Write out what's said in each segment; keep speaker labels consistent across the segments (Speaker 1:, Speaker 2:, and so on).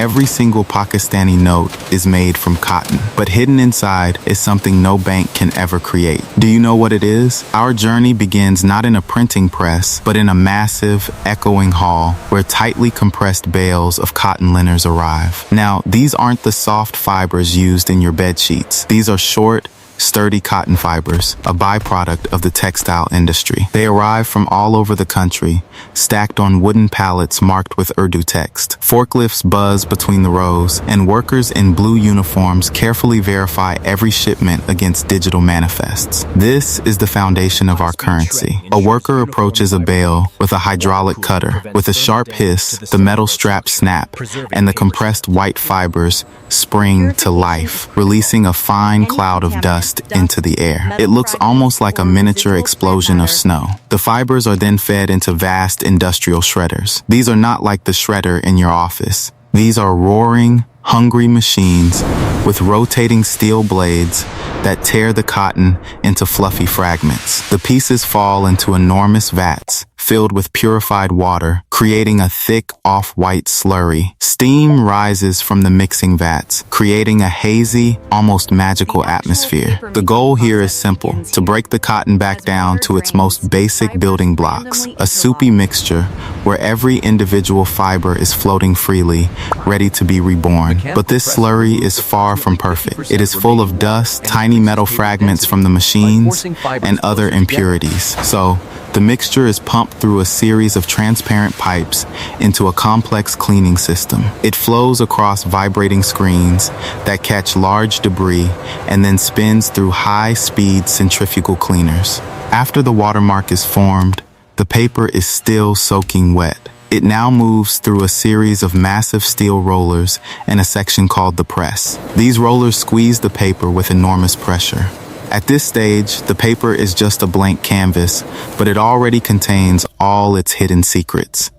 Speaker 1: Every single Pakistani note is made from cotton, but hidden inside is something no bank can ever create. Do you know what it is? Our journey begins not in a printing press, but in a massive, echoing hall where tightly compressed bales of cotton liners arrive. Now, these aren't the soft fibers used in your bed sheets. These are short, sturdy cotton fibers, a byproduct of the textile industry. They arrive from all over the country, stacked on wooden pallets marked with Urdu text. Forklifts buzz between the rows, and workers in blue uniforms carefully verify every shipment against digital manifests. This is the foundation of our currency. A worker approaches a bale with a hydraulic cutter. With a sharp hiss, the metal straps snap, and the compressed white fibers spring to life, releasing a fine cloud of dust into the air. It looks almost like a miniature explosion of snow. The fibers are then fed into vast industrial shredders. These are not like the shredder in your office. These are roaring, hungry machines with rotating steel blades that tear the cotton into fluffy fragments. The pieces fall into enormous vats filled with purified water, creating a thick off-white slurry. Steam rises from the mixing vats, creating a hazy, almost magical atmosphere. The goal here is simple: to break the cotton back down to its most basic building blocks, a soupy mixture where every individual fiber is floating freely, ready to be reborn. But this slurry is far from perfect. It is full of dust, tiny metal fragments from the machines, and other impurities. So, the mixture is pumped through a series of transparent pipes into a complex cleaning system. It flows across vibrating screens that catch large debris and then spins through high-speed centrifugal cleaners. After the watermark is formed, the paper is still soaking wet. It now moves through a series of massive steel rollers in a section called the press. These rollers squeeze the paper with enormous pressure. At this stage, the paper is just a blank canvas, but it already contains all its hidden secrets.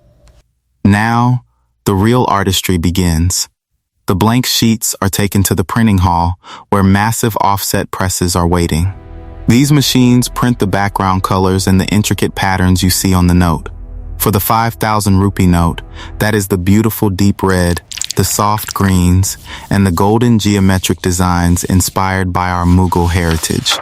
Speaker 1: Now, the real artistry begins. The blank sheets are taken to the printing hall, where massive offset presses are waiting. These machines print the background colors and the intricate patterns you see on the note. For the 5,000 rupee note, that is the beautiful deep red, the soft greens, and the golden geometric designs inspired by our Mughal heritage.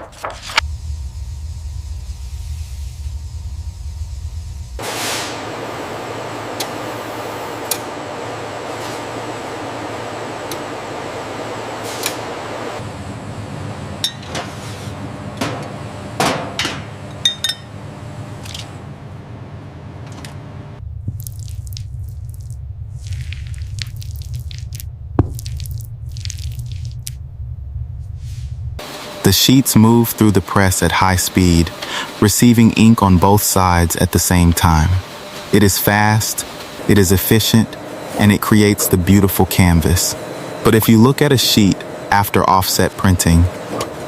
Speaker 1: The sheets move through the press at high speed, receiving ink on both sides at the same time. It is fast, it is efficient, and it creates the beautiful canvas. But if you look at a sheet after offset printing,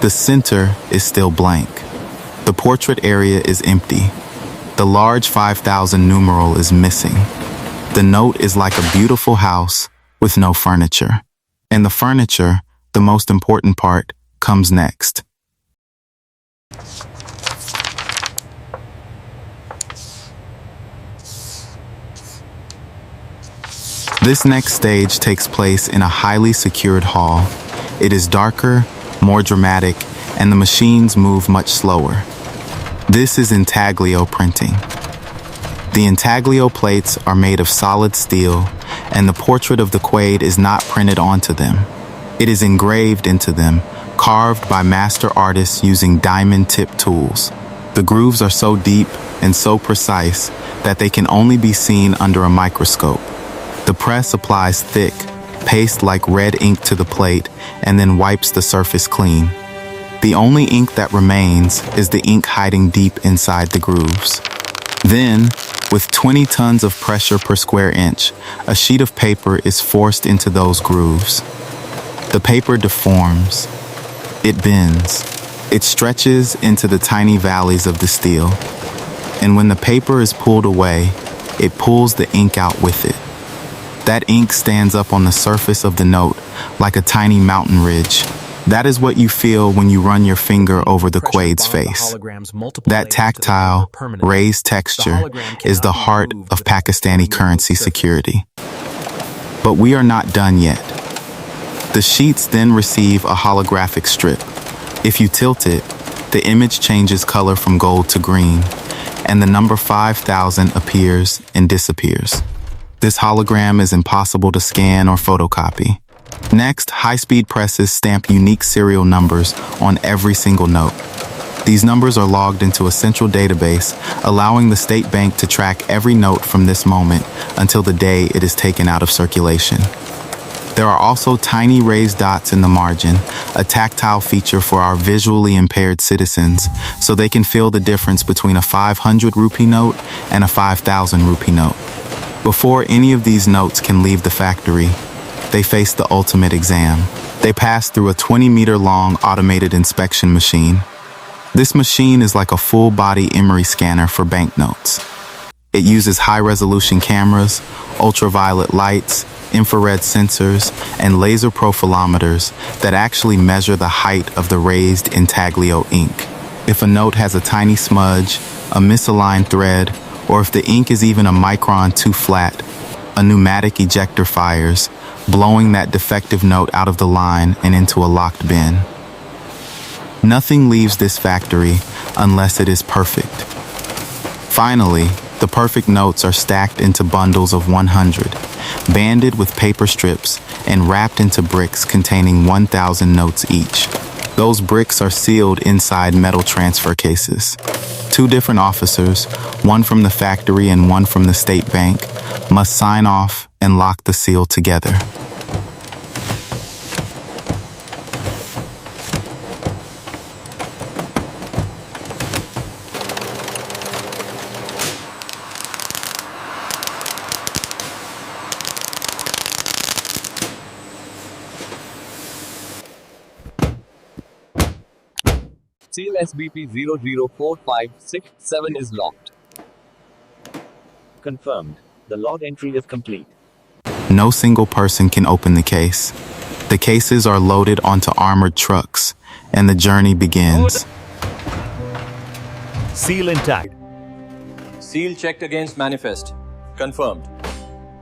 Speaker 1: the center is still blank. The portrait area is empty. The large 5,000 numeral is missing. The note is like a beautiful house with no furniture. And the furniture, the most important part, comes next. This next stage takes place in a highly secured hall. It is darker, more dramatic, and the machines move much slower. This is Intaglio printing. The Intaglio plates are made of solid steel, and the portrait of the Quaid is not printed onto them. It is engraved into them, carved by master artists using diamond-tipped tools. The grooves are so deep and so precise that they can only be seen under a microscope. The press applies thick, paste-like red ink to the plate and then wipes the surface clean. The only ink that remains is the ink hiding deep inside the grooves. Then, with 20 tons of pressure per square inch, a sheet of paper is forced into those grooves. The paper deforms. It bends. It stretches into the tiny valleys of the steel. And when the paper is pulled away, it pulls the ink out with it. That ink stands up on the surface of the note like a tiny mountain ridge. That is what you feel when you run your finger over the Quaid's face. That tactile, raised texture is the heart of Pakistani currency security. But we are not done yet. The sheets then receive a holographic strip. If you tilt it, the image changes color from gold to green, and the number 5,000 appears and disappears. This hologram is impossible to scan or photocopy. Next, high-speed presses stamp unique serial numbers on every single note. These numbers are logged into a central database, allowing the state bank to track every note from this moment until the day it is taken out of circulation. There are also tiny raised dots in the margin, a tactile feature for our visually impaired citizens, so they can feel the difference between a 500 rupee note and a 5,000 rupee note. Before any of these notes can leave the factory, they face the ultimate exam. They pass through a 20-meter-long automated inspection machine. This machine is like a full-body emery scanner for banknotes. It uses high-resolution cameras, ultraviolet lights, infrared sensors, and laser profilometers that actually measure the height of the raised Intaglio ink. If a note has a tiny smudge, a misaligned thread, or if the ink is even a micron too flat, a pneumatic ejector fires, blowing that defective note out of the line and into a locked bin. Nothing leaves this factory unless it is perfect. Finally, the perfect notes are stacked into bundles of 100, banded with paper strips and wrapped into bricks containing 1,000 notes each. Those bricks are sealed inside metal transfer cases. 2 different officers, one from the factory and one from the state bank, must sign off and lock the seal together.
Speaker 2: Seal SBP 004567 is locked. Confirmed. The log entry is complete.
Speaker 1: No single person can open the case. The cases are loaded onto armored trucks, and the journey begins.
Speaker 3: Seal intact.
Speaker 4: Seal checked against manifest. Confirmed.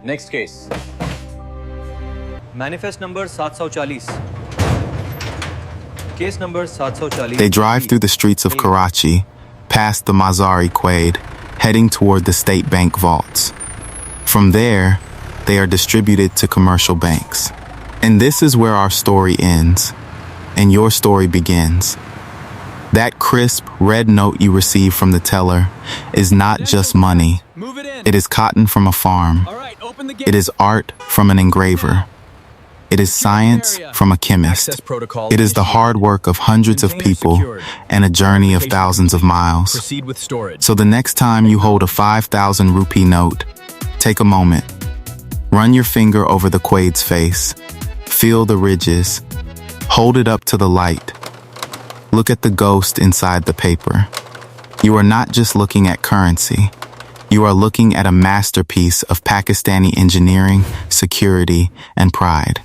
Speaker 4: Next case.
Speaker 5: Manifest number 740. Case number 740.
Speaker 1: They drive through the streets of Karachi, past the Mazari Quaid, heading toward the state bank vaults. From there, they are distributed to commercial banks. And this is where our story ends, and your story begins. That crisp, red note you receive from the teller is not just money. It is cotton from a farm. It is art from an engraver. It is science from a chemist. It is the hard work of hundreds of people and a journey of thousands of miles. So the next time you hold a 5,000 rupee note, take a moment. Run your finger over the Quaid's face. Feel the ridges. Hold it up to the light. Look at the ghost inside the paper. You are not just looking at currency. You are looking at a masterpiece of Pakistani engineering, security, and pride.